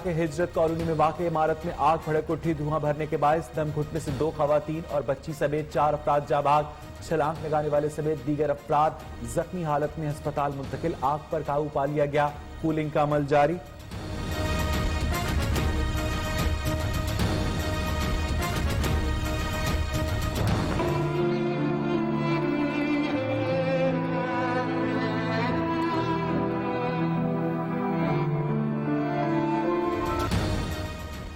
के हिजरत कॉलोनी में वाक़ इमारत में आग भड़क उठी। धुआं भरने के बायस दम घुटने से 2 खवातीन और बच्ची समेत 4 अफराद जाँ भाग। छलांग लगाने वाले समेत दीगर अफराद जख्मी हालत में अस्पताल मुंतकिल। आग पर काबू पा लिया गया। कूलिंग का अमल जारी।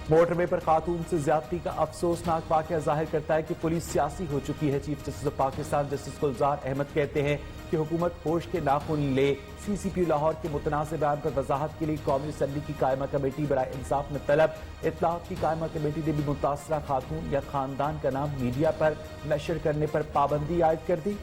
मोटरवे पर खातून से ज्यादती का अफसोसनाक वाकया जाहिर करता है कि पुलिस सियासी हो चुकी है। Chief justice of Pakistan justice Gulzar Ahmed कहते हैं कि हुकूमत होश के नाखून ले। CCPU लाहौर के मुतनाज़ बयान पर वजाहत के लिए कौमी असम्बली की कायमा कमेटी बराए इंसाफ में तलब। इत्तलात की कायमा कमेटी ने भी मुतासरा खातून या खानदान का नाम मीडिया पर नशर करने पर पाबंदी आयद कर दी।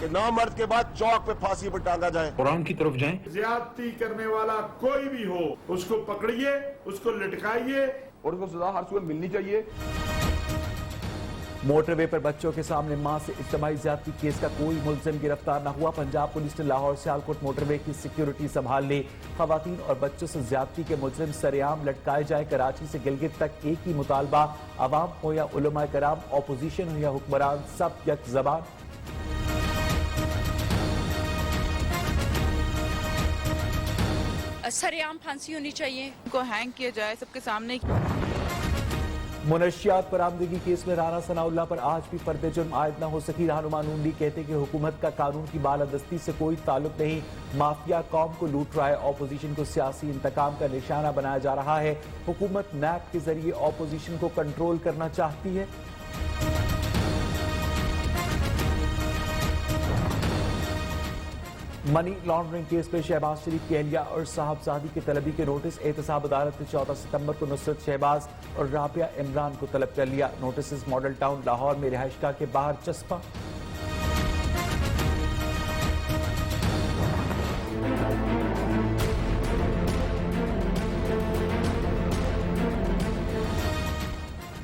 नामर्द के बाद चौक पे फांसी पर टांगा जाए। कुरान की तरफ जाएं। ज्यादती करने वाला कोई भी हो उसको पकड़िए, उसको लटकाइए और उसको सजा हर सूरत मिलनी चाहिए। मोटरवे पर बच्चों के सामने मां से इज्तिमाई ज्यादती केस का कोई मुलजिम गिरफ्तार न हुआ। पंजाब पुलिस ने लाहौर सियालकोट मोटरवे की सिक्योरिटी संभाल ली। खवातीन और बच्चों से ज्यादती के मुलजिम सरेआम लटकाए जाए। कराची से गिलगित तक एक ही मुतालबा, अवाम हो या उलमा कराम, ऑपोजिशन हो या हुक्मरान, सब यक जबान। सरेआम फांसी होनी चाहिए, उनको हैंग किया जाए सबके सामने। मुनशियात बरामदगी केस में राना सनाउल्लाह पर आज भी पर्दे जुर्म आयद न हो सकी। रहनुमा नून लीग कहते कि हुकूमत का कानून की बालादस्ती से कोई ताल्लुक नहीं। माफिया कौम को लूट रहा है। ऑपोजिशन को सियासी इंतकाम का निशाना बनाया जा रहा है। हुकूमत नैब के जरिए ऑपोजिशन को कंट्रोल करना चाहती है। मनी लॉन्ड्रिंग केस में शहबाज शरीफ की अहलिया और साहबजादी की तलबी के नोटिस। एहतसाब अदालत ने 14 सितंबर को नुसरत शहबाज और राबिया इमरान को तलब कर लिया। नोटिस मॉडल टाउन लाहौर में रिहाइशगाह के बाहर चस्पा।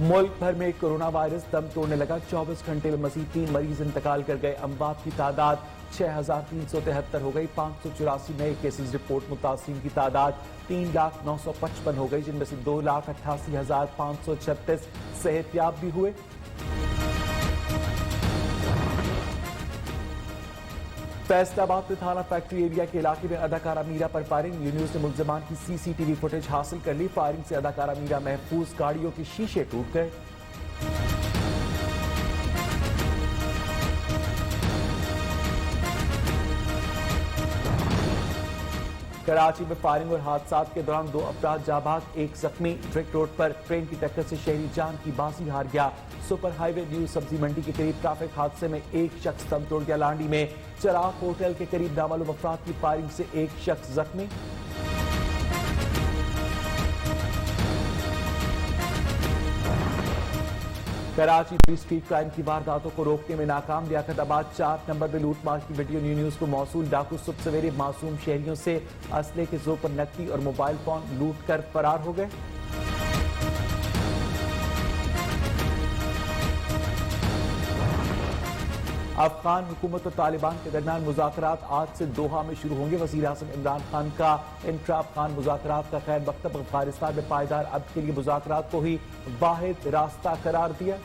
मुल्क भर में कोरोना वायरस दम तोड़ने लगा। 24 घंटे में मजीद 3 मरीज इंतकाल कर गए। अमवात की तादाद 6373 हो गई। 584 नए केसेस रिपोर्ट। मुतासिरीन की तादाद 3,0955 हो गई, जिनमें से 2,88,536 सेहतयाब भी हुए। फैसलाबाद में थाना फैक्ट्री एरिया के इलाके में अदाकारा मीरा पर फायरिंग। न्यूज़ ने मुल्जिमान की CCTV फुटेज हासिल कर ली। फायरिंग से अदाकारा मीरा महफूज, गाड़ियों के शीशे टूट गए। कराची में फायरिंग और हादसात के दौरान 2 अफराद जाँ भाग, 1 जख्मी। ड्रिक रोड पर ट्रेन की टक्कर से शहरी जान की बाजी हार गया। सुपर हाईवे न्यू सब्जी मंडी के करीब ट्रैफिक हादसे में 1 शख्स दम तोड़ गया। लांडी में चराग होटल के करीब नामालूम अफराद की फायरिंग से 1 शख्स जख्मी। कराची 20 स्ट्रीट क्राइम की वारदातों को रोकने में नाकाम। लियाकताबाद 4 नंबर में लूटमार की वीडियो न्यूज़ को मौसूल। डाकू सुबह सवेरे मासूम शहरियों से असले के जोर पर नकदी और मोबाइल फोन लूट कर फरार हो गए। अफगान हुकूमत और तालिबान के दरमियान मुज़ाकरात आज से दोहा में शुरू होंगे। वज़ीर आज़म इमरान खान का इंट्रा अफगान मुज़ाकरात का खैर मकतब अफगानिस्तान में पायदार अमन के लिए मुज़ाकरात को ही वाहिद रास्ता करार दिया।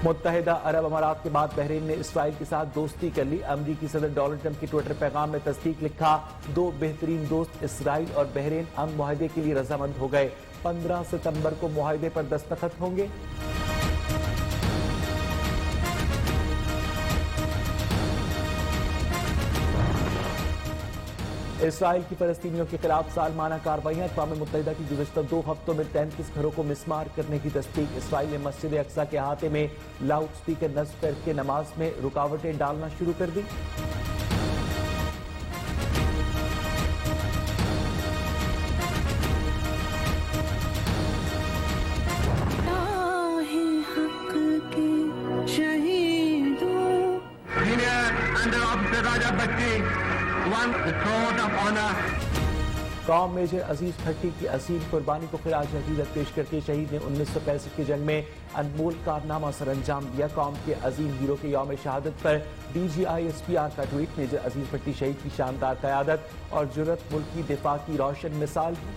मुत्तहिदा अरब अमारात के बाद बहरीन ने इसराइल के साथ दोस्ती कर ली। अमरीकी सदर डोनाल्ड ट्रंप की ट्विटर पैगाम में तस्दीक लिखा। 2 बेहतरीन दोस्त इसराइल और बहरीन अमन मुआहदे के लिए रजामंद हो गए। 15 सितंबर को मुआहदे पर दस्तखत होंगे। इसराइल की फलस्तीनियों के खिलाफ सालमाना कार्रवाइयां। अक़वाम मुत्तहिदा की गुज़श्ता 2 हफ्तों में 33 घरों को मिसमार करने की तस्दीक। इसराइल ने मस्जिद अक्सा के अहाते में लाउड स्पीकर नस्ब करके नमाज में रुकावटें डालना शुरू कर दी। قوم میجر عزیز بھٹی کی عظیم قربانی کو خراج عقیدت پیش کرتے شہید نے 1965 کی جنگ میں انمول کارنامہ سر انجام دیا. قوم کے عظیم ہیرو کے یوم شہادت پر DGISPR کا ٹویٹ. میجر عزیز بھٹی شہید کی شاندار قیادت اور جرأت ملک کی دفاع کی روشن مثال ہے.